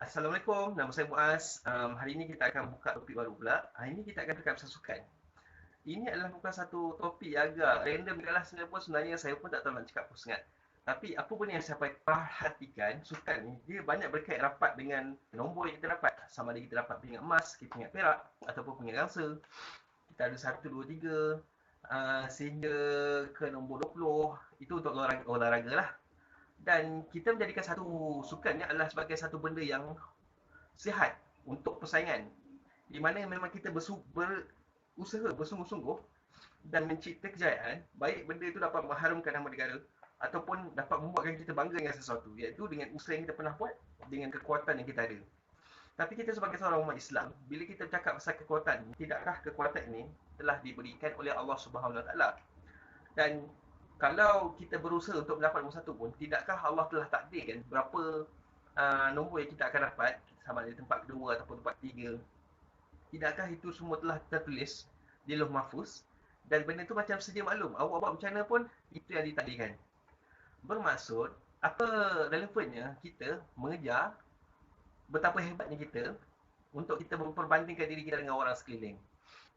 Assalamualaikum, nama saya Muaz. Hari ini kita akan buka topik baru pula. Hari ini kita akan cakap pasal sukan. Ini adalah bukan satu topik yang agak random dekat sebenarnya pun sebenarnya saya pun tak tahu nak cakap apa sangat. Tapi apa pun yang saya perhatikan, sukan ni dia banyak berkait rapat dengan nombor yang kita dapat. Sama ada kita dapat pingat emas, kita pingat perak ataupun pingat gangsa. Kita ada 1, 2, 3 sehingga ke nombor 20. Itu untuk olahraga lah. Dan kita menjadikan satu sukan ni adalah sebagai satu benda yang sihat untuk persaingan, di mana memang kita berusaha bersungguh-sungguh dan mencipta kejayaan, baik benda itu dapat mengharumkan nama negara ataupun dapat membuatkan kita bangga dengan sesuatu, iaitu dengan usaha yang kita pernah buat, dengan kekuatan yang kita ada. Tapi kita sebagai seorang umat Islam, bila kita bercakap pasal kekuatan, tidakkah kekuatan ini telah diberikan oleh Allah Subhanahu Wa Taala? Dan kalau kita berusaha untuk mendapat nombor satu pun, tidakkah Allah telah takdirkan berapa nombor yang kita akan dapat, sama ada tempat kedua ataupun tempat ketiga? Tidakkah itu semua telah tertulis di Lauh Mahfuz? Dan benda tu macam sedia maklum, awak buat macam mana pun itu yang ditakdirkan. Bermaksud, apa relevannya kita mengejar betapa hebatnya kita untuk kita memperbandingkan diri kita dengan orang sekeliling.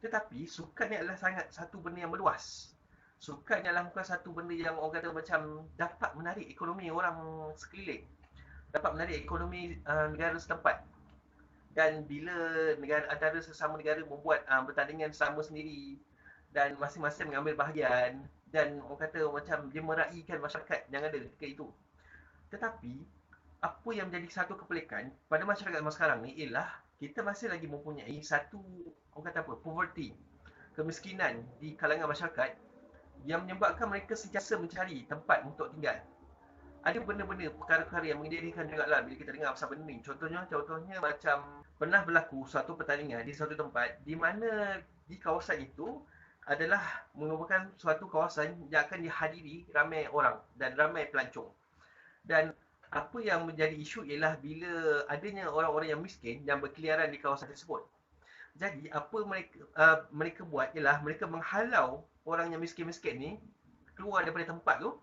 Tetapi sukan ni adalah sangat satu benda yang meluas. Sukan ni adalah bukan satu benda yang orang kata macam dapat menarik ekonomi orang sekeliling, dapat menarik ekonomi negara setempat. Dan bila negara antara sesama negara membuat pertandingan sama sendiri dan masing-masing mengambil bahagian, dan orang kata macam dia meraihkan masyarakat yang ada ketika itu. Tetapi apa yang menjadi satu kepelikan pada masyarakat zaman sekarang ni ialah kita masih lagi mempunyai satu, orang kata apa, poverty, kemiskinan di kalangan masyarakat yang menyebabkan mereka sentiasa mencari tempat untuk tinggal. Ada benda-benda, perkara-perkara yang menyedihkan juga lah bila kita dengar pasal benda ni. Contohnya macam pernah berlaku suatu pertandingan di suatu tempat di mana di kawasan itu adalah merupakan suatu kawasan yang akan dihadiri ramai orang dan ramai pelancong. Dan apa yang menjadi isu ialah bila adanya orang-orang yang miskin yang berkeliaran di kawasan tersebut. Jadi apa mereka buat ialah mereka menghalau orang yang miskin-miskin ni keluar daripada tempat tu,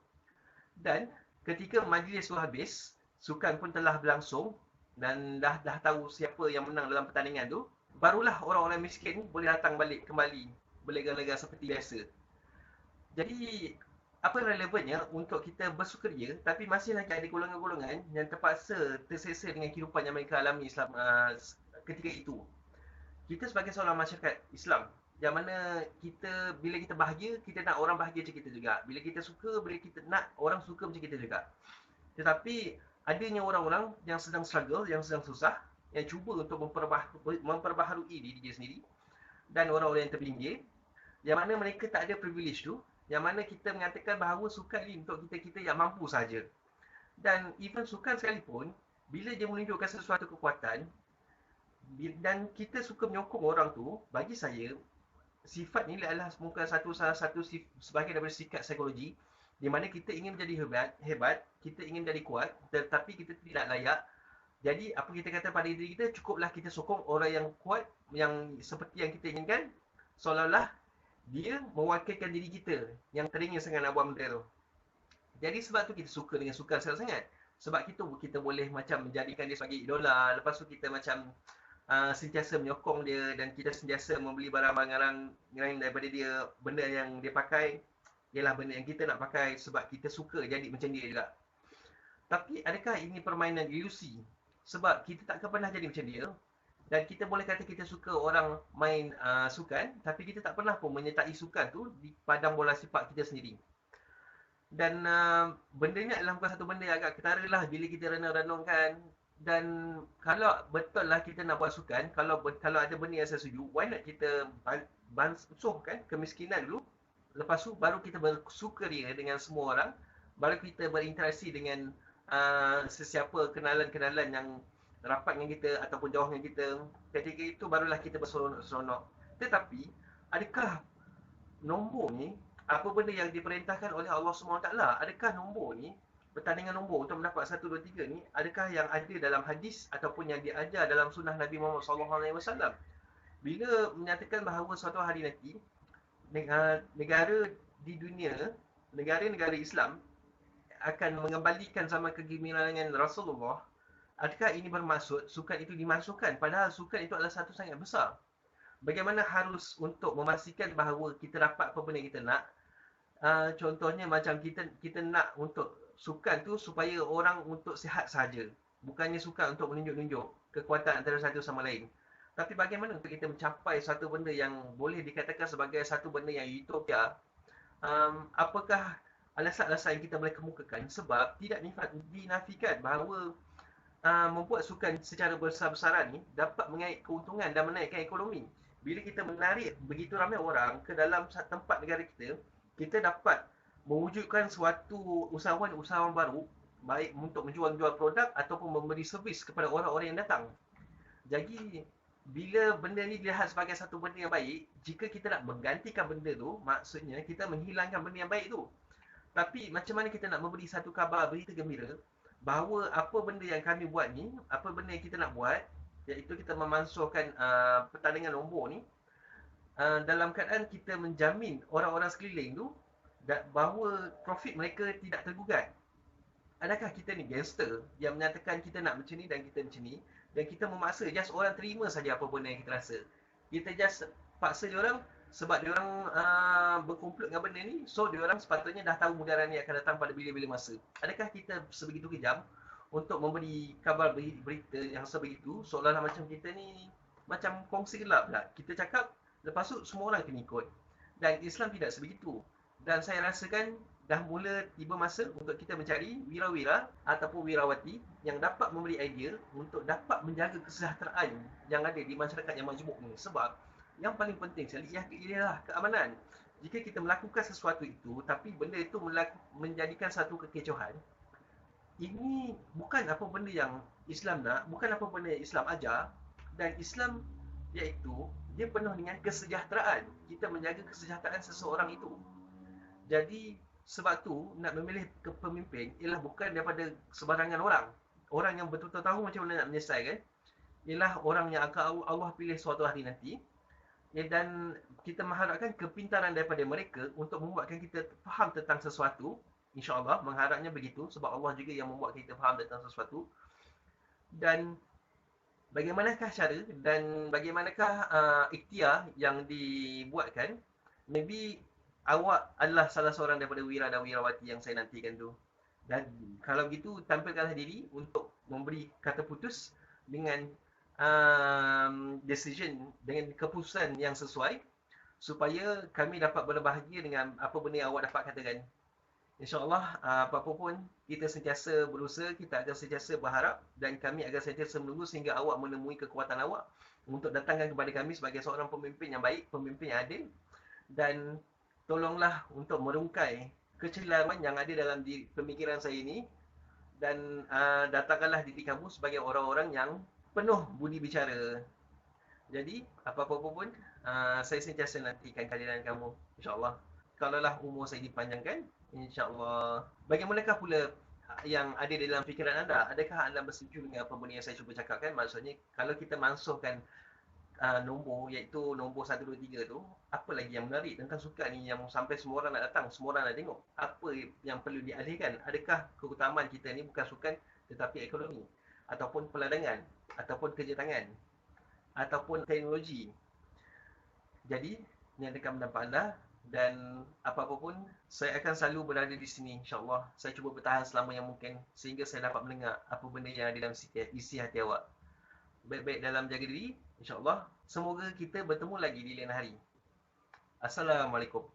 dan ketika majlis tu habis, sukan pun telah berlangsung dan dah tahu siapa yang menang dalam pertandingan tu, barulah orang-orang miskin boleh datang balik kembali berlega-lega seperti biasa. Jadi apa relevannya untuk kita bersukaria tapi masih lagi ada golongan-golongan yang terpaksa tersesat dengan kehidupan yang mereka alami selama ketika itu. Kita sebagai seorang masyarakat Islam, yang mana kita bila kita bahagia, kita nak orang bahagia macam kita juga. Bila kita suka, bila kita nak orang suka macam kita juga. Tetapi adanya orang-orang yang sedang struggle, yang sedang susah, yang cuba untuk memperbaharui diri dia sendiri, dan orang-orang yang terpinggir, yang mana mereka tak ada privilege tu, yang mana kita mengatakan bahawa sukan ni untuk kita-kita yang mampu saja. Dan even sukan sekalipun, bila dia menunjukkan sesuatu kekuatan, dan kita suka menyokong orang tu, bagi saya sifat ni adalah bukan salah satu sebahagian daripada sikap psikologi, di mana kita ingin menjadi hebat, kita ingin menjadi kuat, tetapi kita tidak layak. Jadi apa kita kata pada diri kita, cukuplah kita sokong orang yang kuat, yang seperti yang kita inginkan, seolah-olah dia mewakilkan diri kita yang teringin sangat nak buat benda tu. Jadi sebab tu kita suka dengan sukan sangat-sangat. Sebab kita boleh macam menjadikan dia sebagai idola. Lepas tu kita macam sentiasa menyokong dia, dan kita sentiasa membeli barang-barang daripada dia. Benda yang dia pakai ialah benda yang kita nak pakai sebab kita suka jadi macam dia juga. Tapi adakah ini permainan ilusi? Sebab kita takkan pernah jadi macam dia. Dan kita boleh kata kita suka orang main sukan, tapi kita tak pernah pun menyertai sukan tu di padang bola sepak kita sendiri. Dan benda ni adalah bukan satu benda yang agak ketara lah bila kita renung-renungkan. Dan kalau betul lah kita nak buat sukan, kalau ada benda yang saya setuju, why not kita basuhkan kemiskinan dulu, lepas tu baru kita bersukaria dengan semua orang, baru kita berinteraksi dengan sesiapa kenalan-kenalan yang rapat dengan kita ataupun jauh dengan kita. Ketika itu barulah kita berseronok. Tetapi adakah nombor ni apa benda yang diperintahkan oleh Allah SWT? Adakah nombor ni, pertandingan nombor untuk mendapat 1, 2, 3 ni, adakah yang ada dalam hadis ataupun yang diajar dalam sunnah Nabi Muhammad SAW? Bila menyatakan bahawa suatu hari nanti negara di dunia, negara-negara Islam akan mengembalikan zaman kegemilangan Rasulullah, Adakah ini bermaksud sukan itu dimasukkan? Padahal sukan itu adalah satu sangat besar. Bagaimana harus untuk memastikan bahawa kita dapat apa benda yang kita nak. Contohnya macam kita nak untuk sukan tu supaya orang untuk sihat saja. Bukannya sukan untuk menunjuk-nunjuk kekuatan antara satu sama lain. Tapi bagaimana untuk kita mencapai satu benda yang boleh dikatakan sebagai satu benda yang utopia. Apakah alasan-alasan yang kita boleh kemukakan? Sebab tidak dinafikan bahawa membuat sukan secara besar-besaran ni dapat mengait keuntungan dan menaikkan ekonomi. Bila kita menarik begitu ramai orang ke dalam tempat negara kita, kita dapat mewujudkan suatu usahawan-usahawan baru, baik untuk menjual produk ataupun memberi servis kepada orang-orang yang datang. Jadi, bila benda ni dilihat sebagai satu benda yang baik, jika kita nak menggantikan benda tu, maksudnya kita menghilangkan benda yang baik tu. Tapi macam mana kita nak memberi satu khabar berita gembira bahawa apa benda yang kami buat ni, apa benda yang kita nak buat, iaitu kita memansuhkan pertandingan nombor ni, dalam keadaan kita menjamin orang-orang sekeliling tu bahawa profit mereka tidak tergugat. Adakah kita ni gangster yang menyatakan kita nak macam ni dan kita macam ni, dan kita memaksa just orang terima saja apa benda yang kita rasa. Kita just paksa diorang sebab diorang berkomplot dengan benda ni, so diorang sepatutnya dah tahu mudarat ni akan datang pada bila-bila masa. Adakah kita sebegitu kejam untuk memberi kabar berita yang sebegitu, seolah-olah macam kita ni macam kongsi gelap lah. Kita cakap, lepas tu semua orang kena ikut. Dan Islam tidak sebegitu. Dan saya rasakan dah mula tiba masa untuk kita mencari wira-wira ataupun wirawati yang dapat memberi idea untuk dapat menjaga kesejahteraan yang ada di masyarakat yang majmuk ni. Sebab yang paling penting sekali ialah keamanan. Jika kita melakukan sesuatu itu, tapi benda itu menjadikan satu kekecohan, ini bukan apa benda yang Islam nak, bukan apa benda yang Islam ajar. Dan Islam iaitu dia penuh dengan kesejahteraan. Kita menjaga kesejahteraan seseorang itu. Jadi sebab tu nak memilih pemimpin ialah bukan daripada sebarangan orang. Orang yang betul-betul tahu macam mana nak menyelesaikan. Ialah orang yang akan Allah pilih suatu hari nanti. Dan kita mengharapkan kepintaran daripada mereka untuk membuatkan kita faham tentang sesuatu. InsyaAllah, mengharapnya begitu. Sebab Allah juga yang membuat kita faham tentang sesuatu. Dan bagaimanakah cara dan bagaimanakah ikhtiar yang dibuatkan. Maybe awak adalah salah seorang daripada wira dan wirawati yang saya nantikan tu. Dan kalau begitu, tampilkanlah diri untuk memberi kata putus dengan decision, dengan keputusan yang sesuai, supaya kami dapat berbahagia dengan apa benda yang awak dapat katakan. InsyaAllah, apa-apa pun kita sentiasa berusaha, kita akan sentiasa berharap dan kami akan sentiasa menunggu sehingga awak menemui kekuatan awak untuk datangkan kepada kami sebagai seorang pemimpin yang baik, pemimpin yang adil. Dan tolonglah untuk merungkai kecelaruan yang ada dalam pemikiran saya ini. Dan datangkanlah diri kamu sebagai orang-orang yang penuh budi bicara. Jadi, apa-apa pun, saya sentiasa nantikan kehadiran kamu, insyaAllah. Kalaulah umur saya dipanjangkan, InsyaAllah. Bagaimanakah pula yang ada di dalam fikiran anda? Adakah anda bersetuju dengan apa benda yang saya cuba cakapkan? Maksudnya, kalau kita mansuhkan nombor, iaitu nombor 1, 2, 3 tu, apa lagi yang menarik tentang sukan ni yang sampai semua orang nak datang, semua orang nak tengok? Apa yang perlu dialihkan? Adakah keutamaan kita ni bukan sukan tetapi ekonomi? Ataupun peladangan? Ataupun kerja tangan? Ataupun teknologi? Jadi, nyatakan pendapat anda. Dan apa-apa pun, saya akan selalu berada di sini, insyaAllah. Saya cuba bertahan selama yang mungkin sehingga saya dapat mendengar apa benda yang ada dalam isi hati awak. Baik-baik dalam jaga diri, insyaAllah. Semoga kita bertemu lagi di lain hari. Assalamualaikum.